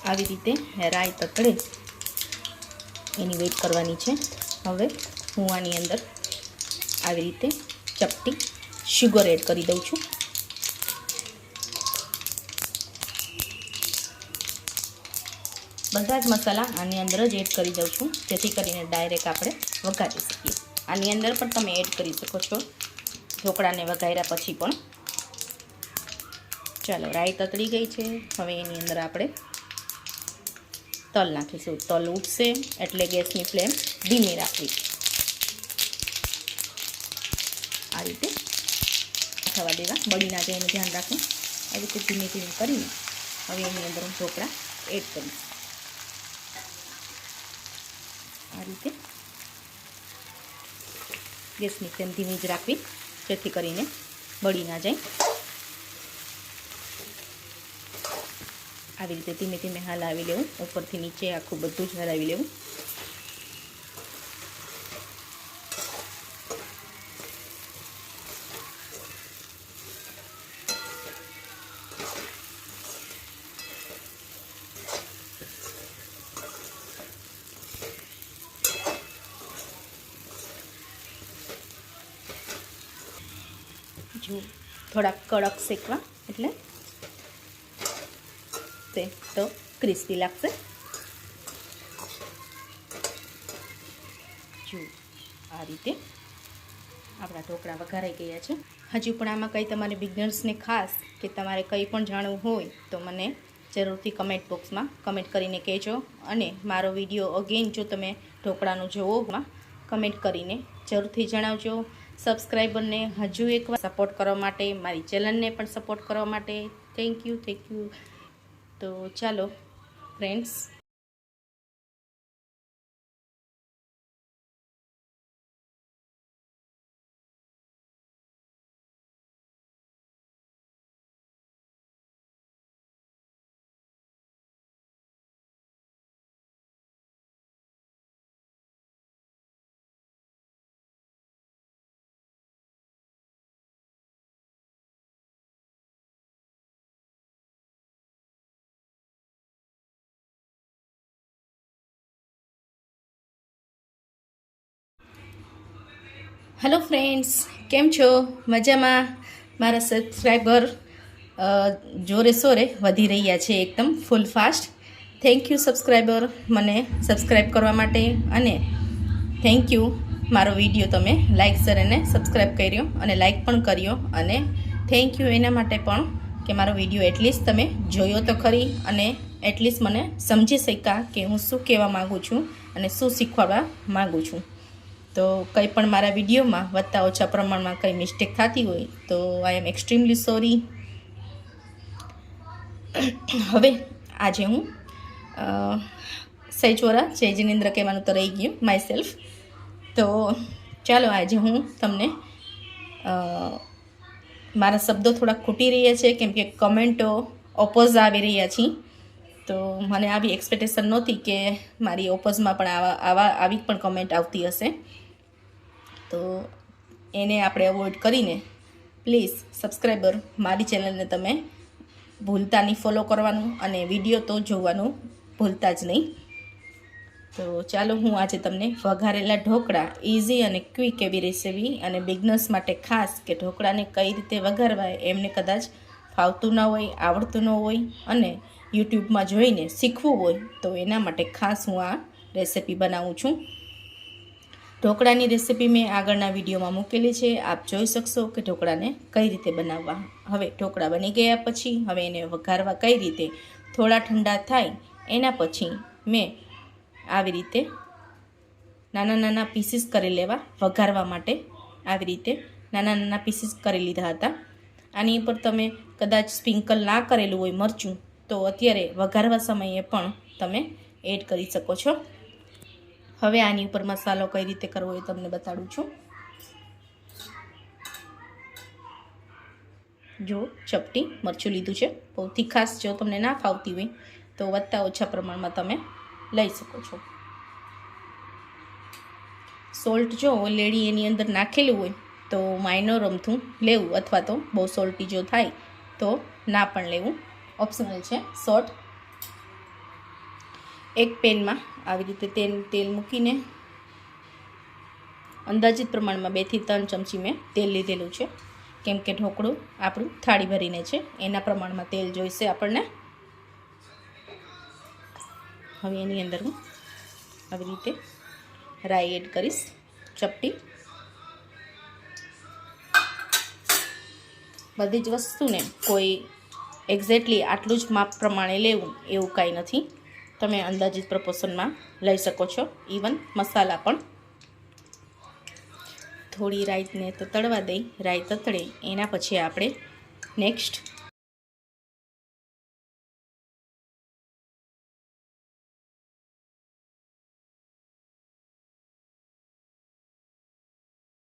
આવી રીતે રાઈ તતડે એની વેઇટ કરવાની છે। હવે હું આની અંદર આવી રીતે ચપટી શુગર એડ કરી દઉં છું। બધા જ મસાલા આની અંદર જ એડ કરી દઉં છું, જેથી કરીને ડાયરેક્ટ આપણે વઘારી શકીએ। આની અંદર પણ તમે એડ કરી શકો છો ઢોકળાને વઘાર્યા પછી પણ। ચાલો, રાઈ તતડી ગઈ છે। હવે એની અંદર આપણે તલ નાખીશું। તલ ઉઠશે એટલે ગેસની ફ્લેમ ધીમી રાખવી। આ રીતે થવા દેવા, બળી ના જાય એનું ધ્યાન રાખવું। આવી રીતે ધીમે ધીમે કરીને હવે એની અંદર હું ઢોકળા એડ કરીશ। આ રીતે ગેસની ફ્લેમ ધીમી જ રાખવી, જેથી કરીને બળી ના જાય। આવી રીતે ધીમે ધીમે હલાવી લેવું, ઉપરથી નીચે આખું બધું જ હલાવી લેવું। જો થોડા કડક શેકવા, એટલે તે તો ક્રિસ્પી લાગશે। જો આ રીતે આપણા ઢોકળા વઘારાઈ ગયા છે। હજુ પણ આમાં કંઈ તમારે બિગનર્સને ખાસ કે તમારે કંઈ પણ જાણવું હોય તો મને જરૂરથી કમેન્ટ બોક્સમાં કમેન્ટ કરીને કહેજો। અને મારો વિડીયો અગેન જો તમે ઢોકળાનું જોવો કમેન્ટ કરીને જરૂરથી જણાવજો। સબસ્ક્રાઈબરને હજુ એકવાર સપોર્ટ કરવા માટે, મારી ચેનલને પણ સપોર્ટ કરવા માટે થેન્ક યુ। તો ચાલો ફ્રેન્ડ્સ, હેલો ફ્રેન્ડ્સ, કેમ છો? મજામાં? મારા સબસ્ક્રાઈબર જોરે શોરે વધી રહ્યા છે, એકદમ ફૂલ ફાસ્ટ। થેન્ક યુ સબસ્ક્રાઈબર, મને સબસ્ક્રાઈબ કરવા માટે। અને થેન્ક યુ મારો વિડીયો તમે લાઇક શેર અને સબસ્ક્રાઈબ કર્યો અને લાઇક પણ કર્યો। અને થેન્ક યુ એના માટે પણ કે મારો વિડીયો એટલીસ્ટ તમે જોયો તો ખરી, અને એટલીસ્ટ મને સમજી શક્યા કે હું શું કહેવા માગું છું અને શું શીખવાડવા માગું છું। તો કંઈ પણ મારા વિડીયોમાં વધતા ઓછા પ્રમાણમાં કંઈ મિસ્ટેક થતી હોય તો આઈ એમ એક્સ્ટ્રીમલી સોરી। હવે આજે હું સૈજોરા જય જિનેન્દ્ર કહેવાનું તો રહી ગયું માય સેલ્ફ। તો ચાલો આજે હું તમને મારા શબ્દો થોડા ખૂટી રહ્યા છે, કેમ કે કમેન્ટો ઓપોઝ આવી રહ્યા છે। તો મને આવી એક્સપેક્ટેશન નહોતી કે મારી ઓપોઝમાં પણ આવી પણ કમેન્ટ આવતી હશે। તો એને આપણે અવોઇડ કરીને પ્લીઝ સબસ્ક્રાઈબર મારી ચેનલને તમે ભૂલતા નહીં ફોલો કરવાનું, અને વિડીયો તો જોવાનું ભૂલતા જ નહીં। તો ચાલો હું આજે તમને વઘારેલા ઢોકળા ઇઝી અને ક્વિક એવી રેસીપી, અને બિગનર્સ માટે ખાસ કે ઢોકળાને કઈ રીતે વઘારવા એમને કદાચ ફાવતું ન હોય, આવડતું ન હોય અને યુટ્યુબમાં જોઈને શીખવું હોય તો એના માટે ખાસ હું આ રેસીપી બનાવું છું। ઢોકળાની રેસીપી મેં આગળના વિડીયોમાં મૂકેલી છે, આપ જોઈ શકશો કે ઢોકળાને કઈ રીતે બનાવવા। હવે ઢોકળા બની ગયા પછી હવે એને વઘારવા કઈ રીતે, થોડા ઠંડા થાય એના પછી મેં આવી રીતે નાના નાના પીસીસ કરી લેવા વઘારવા માટે। આવી રીતે નાના નાના પીસીસ કરી લીધા હતા। આની ઉપર તમે કદાચ સ્પ્રિંકલ ના કરેલું હોય મરચું તો અત્યારે વઘારવા સમયે પણ તમે એડ કરી શકો છો। હવે આની ઉપર મસાલો કઈ રીતે કરવો એ તમને બતાડું છું। જો ચપટી મરચું લીધું છે, બહુ તીખાશ જો તમને ના ફાવતી હોય તો વધતા ઓછા પ્રમાણમાં તમે લઈ શકો છો। સોલ્ટ જો ઓલરેડી એની અંદર નાખેલું હોય તો માઇનોર અમથું લેવું, અથવા તો બહુ સોલ્ટી જો થાય તો ના પણ લેવું, ઓપ્શનલ છે સોલ્ટ। એક પેનમાં આવી રીતે તેલ મૂકીને અંદાજિત પ્રમાણમાં 2 થી 3 ચમચી મેં તેલ લીધેલું છે, કેમ કે ઢોકળું આપણું થાળી ભરીને છે, એના પ્રમાણમાં તેલ જોઈશે આપણને. હવે એની અંદર હું આવી રીતે રાઈ એડ કરીશ, ચપટી. બધી જ વસ્તુને કોઈ એક્ઝેક્ટલી આટલું જ માપ પ્રમાણે લેવું એવું કાંઈ નથી. તમે અંદાજિત પ્રપોર્શનમાં લઈ શકો છો. ઇવન મસાલા પણ. થોડી રાઈને તતડવા દઈ, રાઈ તતડે એના પછી આપણે નેક્સ્ટ